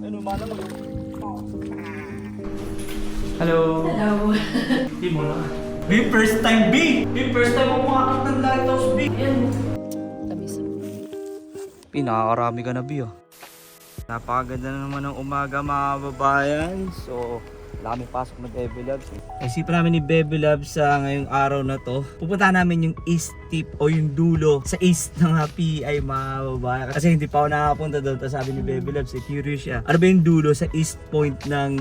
Ano, malam mo. Hello. Hello. Di mo na. B, first time B! B, first time mo makakit ng lighthouse B! Ayan. Tamis. B, nakakarami ka na B oh. Napakaganda na naman ng umaga mga babayan. So, wala kami pasok na Bebe Loves eh. Isipan namin ni Bebe Loves sa ngayong araw na to. Pupunta namin yung east tip o yung dulo sa east ng PI mga babayan. Kasi hindi pa ako nakakapunta doon. Tapos sabi ni Bebe Loves, curious siya. Ano ba yung dulo sa east point ng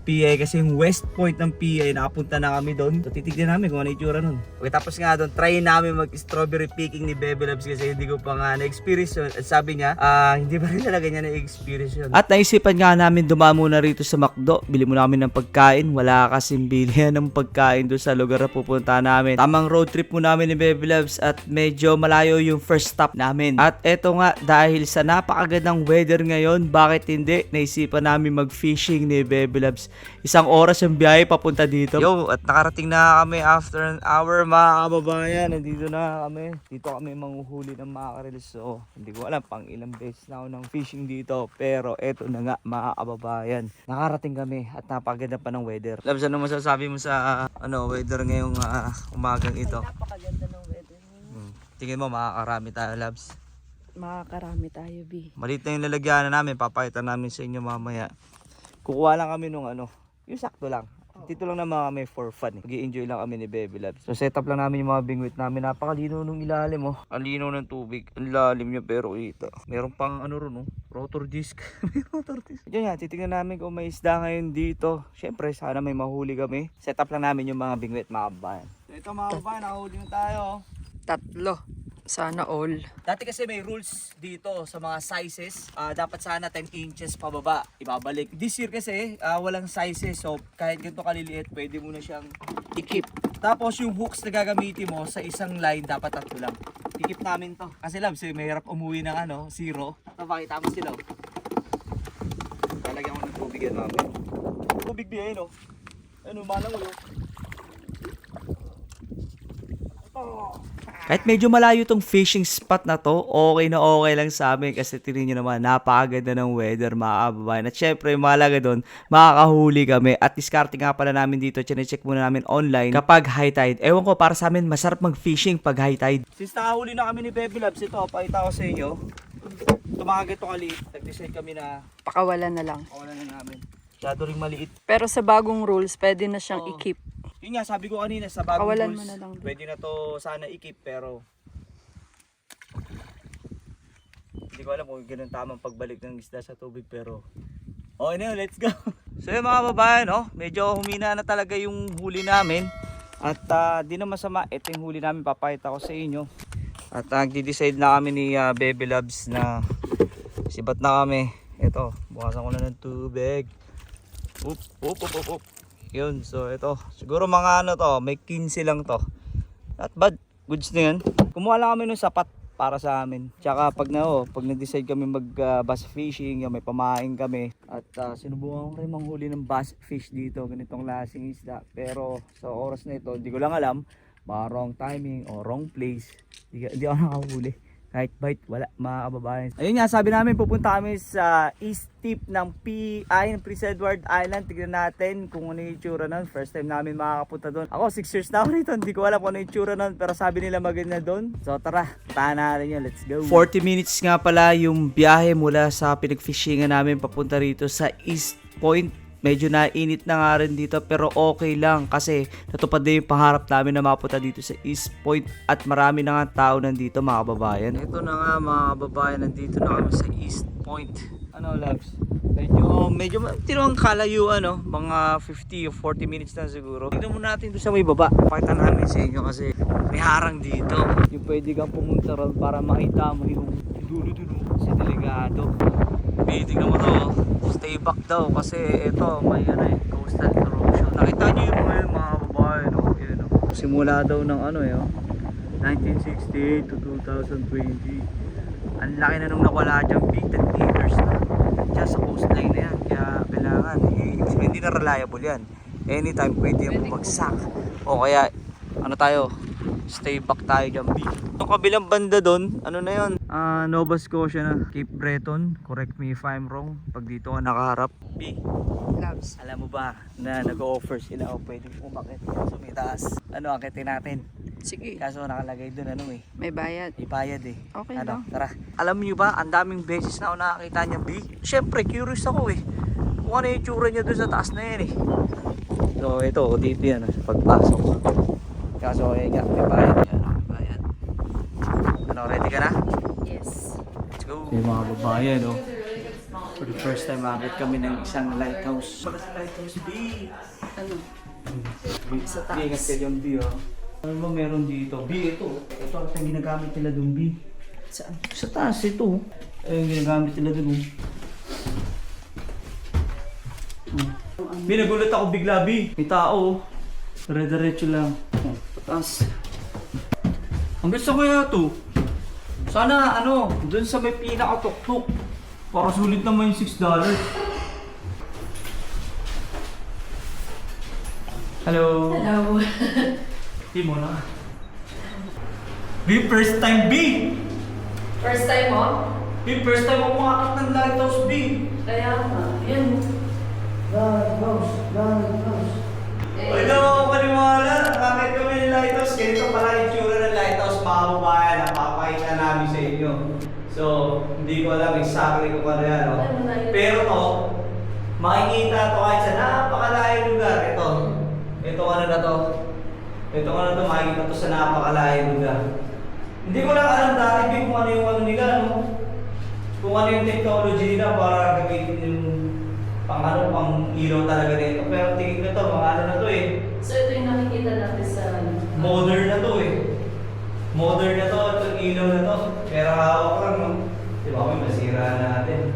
PI? Kasi yung west point ng PI, nakapunta na kami doon. So titignan namin kung ano yung itsura nun. Okay, tapos nga doon, try namin mag-strawberry picking ni Bebe Loves kasi hindi ko pa nga na-experience yun. At sabi niya, hindi pa rin talaga niya na-experience yun. At naisipan nga namin dumamo na rito sa McDo. Bili muna kami ng pagkain. Wala kasing bilihan ng pagkain doon sa lugar na pupunta namin. Tamang road trip mo namin ni Bebe Loves at medyo malayo yung first stop namin. At eto nga, dahil sa napakagandang weather ngayon, bakit hindi? Naisipan namin mag-fishing ni Bebe Loves. Isang oras yung biyahe papunta dito. Yo, at nakarating na kami after an hour mga kababayan. Nandito na kami. Dito kami manghuhuli ng mackerel. So, hindi ko alam pang ilang beses na ako ng fishing dito. Pero eto na nga mga kababayan. Nakarating kami at napakaganda pa ng weather. Labs, ano masasabi mo sa weather ngayong umagang ito? Ay, napakaganda ng weather. Tingin mo makakarami tayo, Labs? Makakarami tayo, B. Maliit na yung lalagyan namin. Papakita namin sa inyo mamaya. Kukuha lang kami nung yung sakto lang. Dito lang naman kami for fun. Mag-i-enjoy lang kami ni Bebe Loves. So set up lang namin yung mga bingwit namin. Napakalino nung ilalim oh. Ang lino ng tubig. Ang lalim niya pero ito. Meron pang ron rotor disc. May rotor disc. Diyan yan, titignan namin kung may isda ngayon dito. Syempre sana may mahuli kami. Set up lang namin yung mga bingwit mga kabayan. So ito mga kabayan, nakahuli na tayo. Tatlo. Sana all. Dati kasi may rules dito sa mga sizes. Dapat sana 10 inches pababa, ibabalik. This year kasi walang sizes. So kahit ganito kaliliit, pwede mo na siyang i-keep. Tapos yung hooks na gagamitin mo sa isang line, dapat 3 lang. I-keep namin to. Kasi Labs, mahirap umuwi ng 0. Napakita mo sila. Talagyan ko ng tubig yan namin. Tubig biyahe no? Ano, malang ulo. Kahit medyo malayo tong fishing spot na to, okay na okay lang sa amin kasi tingnan nyo naman, napakaganda ng weather mga kababayan. At syempre, mahalaga doon, makakahuli kami. At diskarte nga pala namin dito, chinecheck muna namin online kapag high tide. Ewan ko, para sa amin, masarap mag-fishing pag high tide. Since nakahuli na kami ni Bebe Loves, ito, pakita ko sa inyo. Tumaga ito kaliit, nag-decide kami na Pakawalan na lang. pakawalan na namin. Masyado ring maliit. Pero sa bagong rules, pwede na siyang Oo. i-keep. Yun nga, sabi ko kanina sa bagong Pakawalan rules, mo na lang. pwede na to sana i-keep pero hindi ko alam kung ganun tamang pagbalik ng isda sa tubig pero okay na yun, let's go. So yun mga babayan, medyo humina na talaga yung huli namin at di na masama, ito yung huli namin, papakita ko sa inyo. At nagdi-decide na kami ni Bebe Loves na sibat na kami. Ito, bukasan ko na ng tubig. Up. Yun, so ito, siguro mga may 15 lang to. Not bad, goods na yan. Kumuha lang kami ng sapat para sa amin. Tsaka pag nag-decide kami mag-bass fishing, may pamain kami. At sinubukan ko rin manghuli ng bass fish dito, ganitong lasing isda. Pero sa oras na ito, hindi ko lang alam, baka wrong timing o wrong place. Hindi ako nakahuli. Kahit bite, wala mga kababayan. Ayun nga, sabi namin pupunta kami sa east tip ng PI, ng Prince Edward Island. Tignan natin kung ano yung itsura nun. First time namin makakapunta doon. Ako 6 years na ako rito, hindi ko alam kung ano yung itsura nun. Pero sabi nila maganda doon. So tara, puntahan natin yun, let's go. 40 minutes nga pala yung biyahe mula sa pinag-fishingan namin papunta rito sa East Point. Medyo nainit na nga rin dito pero okay lang kasi natupad na yung pangarap namin na mapunta dito sa East Point at marami na nga tao nandito mga kababayan. Ito na nga mga kababayan, nandito na kami sa East Point. Ano Labs? Medyo tinawang kalayuan mga 50 o 40 minutes na siguro. Tignan muna natin doon sa may baba. Pakita namin sa inyo kasi may harang dito. Yung pwede kang pumunta ron para makita mo yung dulo-dulo si Delegado. Tignan mo to, stay back daw kasi ito may coastal erosion. Nakita niyo yung mga babae simula daw ng 1968 to 2020. Ang laki na nung nawala dyan, big 10 meters na dyan sa coastline na yan, kaya kailangan hindi na reliable yan. Anytime pwede yung bumagsak o kaya tayo, stay back tayo dyan, big. Yung kabilang banda doon, Nova Scotia na. Cape Breton. Correct me if I'm wrong. Pag dito ka nakaharap. B, Loves. alam mo ba na nag-offer sila o pwedeng umakit sa may taas? Ano, akitin natin. Sige. Kaso nakalagay dun ano eh. May bayad. Ipayad eh. Okay Ano, lang. tara. Alam niyo ba, ang daming beses na ako nakakita niya B. Siyempre, curious ako eh. Kung ano yung tsura niya dun sa taas na yan eh. So, ito, dito yan sa pagpasok. Kaso, eh nga, may bayad. Yan, may bayad. Ano, ready ka na? Yes. Let's go. Yung mga babae, no? For the first time, makakit kami ng isang lighthouse. Para sa lighthouse, B. Ano? Sa taas. Ingat ka dyan, B, oh. Ano ba meron dito? B, ito. Ito ang ginagamit nila dun, B. Saan? Sa taas, ito. Ito yung ginagamit nila dun, oh. B, nagulat ako bigla, B. May tao, oh. Dire-diretso lang. Oh, taas. Ang gusto ko kaya ito. Sana, ano, dun sa may pinaka-tuk-tuk. Para sulit naman yung $6. Hello. Hello. Di mo na. B, first time B! First time mo? B, first time ako makakit ng lighthouse B! Kaya nga. Yan. Ay, daw ako paniwala. Nakakit kami ng lighthouse. Ganito pala yung tsura ng lighthouse, mga kababayan. Napapakita namin sa inyo. So, hindi ko alam exactly kung ano yan. No? Pero to, makikita to kahit sa napakalayong lugar. Ito ano na to. Ito ano to, makikita to sa napakalayong lugar. Hindi ko lang alam dati kung ano yung ano nila, no? Kung ano yung technology nila para gamitin yung pang ilaw talaga nito. Pero tingin ko to, mga ano na to eh. So ito yung nakikita natin sa... Modern na to eh. Modern na to, itong ilaw na to. Pero hawak lang, no? Di ba kami masira natin.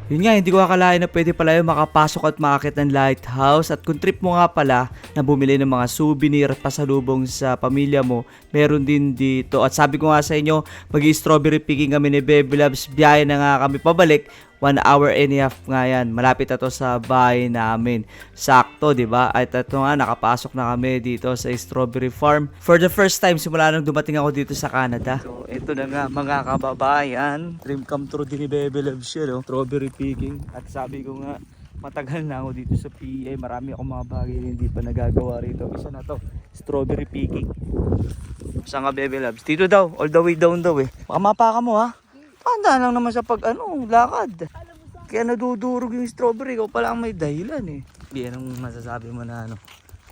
Yun nga, hindi ko akalain na pwede pala yung makapasok at makakit ng lighthouse. At kung trip mo nga pala na bumili ng mga souvenir at pasalubong sa pamilya mo, meron din dito. At sabi ko nga sa inyo, mag-strawberry picking kami ni Baby Loves. Biyahe na nga kami pabalik. 1 hour and a half nga yan. Malapit na to sa bahay namin. Sakto, di ba? At ito nga, nakapasok na kami dito sa strawberry farm. For the first time, simula nang dumating ako dito sa Canada. So, ito na nga, mga kababayan. Dream come true din ni Baby Loves yun, no? Strawberry picking. At sabi ko nga, matagal na ako dito sa PA. Marami akong mga bagay na hindi pa nagagawa rito. Isa na to, strawberry picking. Saan nga, Baby Loves? Dito daw, all the way down daw eh. Baka mapaka mo ha. Panda lang naman sa lakad. Kaya nadudurog yung strawberry. Ikaw pala ang may dahilan eh. Anong masasabi mo na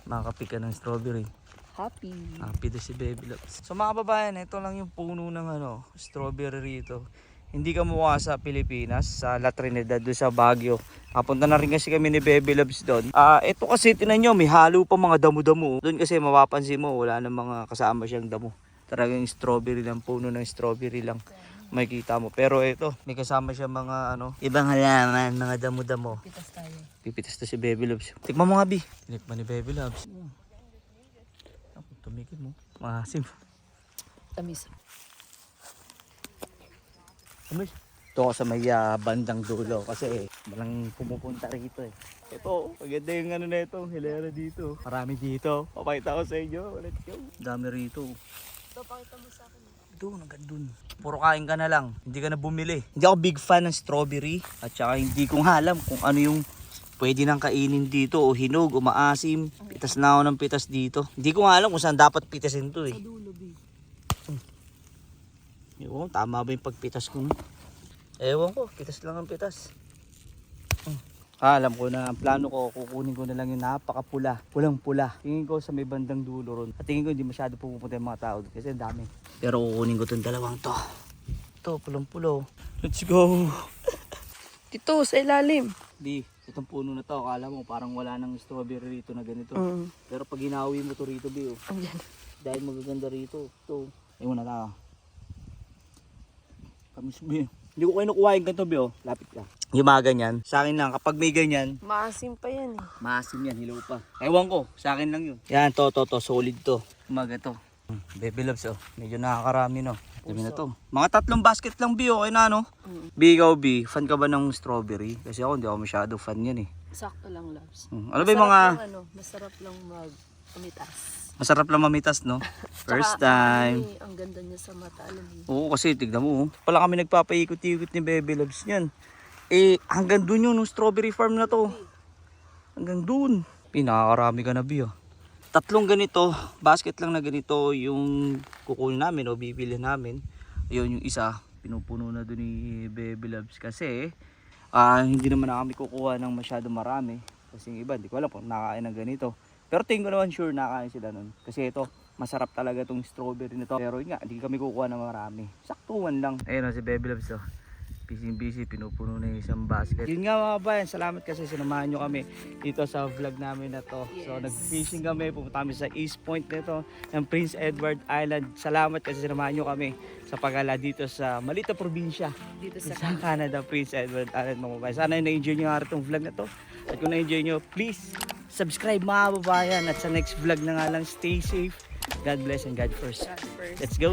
makakapik ka ng strawberry? Happy. Happy daw si Baby Loves. So mga kababayan, ito lang yung puno ng strawberry rito. Hindi ka mukha sa Pilipinas, sa La Trinidad, doon sa Baguio. Kapunta na rin kasi kami ni Baby Loves doon. Ito kasi tinan nyo, may halo pa mga damo-damo. Doon kasi mapapansin mo, wala na mga kasama siyang damo. Talagang strawberry lang, puno ng strawberry lang. Makikita mo. Pero ito, may kasama siya mga ibang halaman, mga damo-damo. Pitas tayo. Pipitas to si Baby Loves. Tikman mo nga, Bi. Tinikman ni Baby Loves. Tumikit mo. Maasim. Tamis. Tamis. Ito ko sa may bandang dulo kasi walang pumupunta rito eh. Ito, maganda yung na ito. Hilera dito. Marami dito. Papakita ko sa inyo. Let's go. Dami rito. Ito, pakita mo sa akin. Doon, hanggang doon. Puro kain ka na lang. Hindi ka na bumili. Hindi ako big fan ng strawberry. At saka hindi ko alam kung ano yung pwede nang kainin dito. O hinog, o maasim. Pitas na ako ng pitas dito. Hindi ko alam kung saan dapat pitasin to eh. Sa dulo, B. Ewan, tama ba yung pagpitas ko? Ewan ko, pitas lang ang pitas. Alam ko na ang plano ko, kukunin ko na lang yung napakapula. Pulang-pula. Tingin ko sa may bandang dulo ron. At tingin ko hindi masyado pupunta yung mga tao kasi ang dami. Pero kukunin ko itong dalawang to. Ito, pulang-pulo. Let's go! Dito, sa ilalim. Di, itong puno na to, akala mo parang wala nang strawberry rito na ganito. Mm. Pero pag hinawi mo to rito, Bi, Ayan. dahil magaganda rito. Ito, ewan na tayo. Kamis mo yun. Hindi ko kayo nakuha yung ganito, Bi, lapit ka. Yung mga ganyan, sa akin lang, kapag may ganyan, Maasim pa yan eh. maasim yan, hilaw pa. Ewan ko, sa akin lang yun. Yan, to, solid to. Umaga to. Baby Loves, medyo nakakarami, no. Dami na to. Mga 3 basket lang, Bi, okay na, no? Bi, ikaw, Bi, fan ka ba ng strawberry? Kasi ako, hindi ako masyado fan yan, eh. Sakto lang, Loves. Ano ba yung mga... Masarap lang Umitas. Masarap lang mamitas, no? First Tsaka, time. ang ganda niya sa mata, alam mo. Oo, kasi tignan mo. Pala kami nagpapaikot-ikot ni Bebe Loves niyan. Hanggang dun yung strawberry farm na to. Hanggang dun. Pinakakarami ka na, Bi, oh. 3 ganito, basket lang na ganito yung kukunin namin o bibili namin. Ayun yung isa, pinupuno na dun ni Bebe Loves kasi hindi naman na kami kukuha ng masyado marami. Kasi yung iba, hindi ko alam kung nakain ng ganito. Pero tingin ko naman sure nakain sila nun. Kasi ito, masarap talaga itong strawberry nito. Pero yun nga, hindi kami kukuha ng marami. Saktuhan lang. Ayun o, si Bebe Loves, oh. Busy, pinupuno na yung isang basket. Yun nga mga bayan, salamat kasi sinamahan nyo kami dito sa vlog namin na to. So nag-fishing kami, pumunta kami sa East Point nito ng Prince Edward Island. Salamat kasi sinamahan nyo kami sa pagala dito sa maliit na probinsya Dito sa sa Canada, Prince Edward Island mga babayan. Sana na-enjoy nyo nga rin itong vlog na to. At kung na-enjoy nyo, please subscribe mga babayan. At sa next vlog na nga lang, stay safe. God bless and God first. God first. Let's go!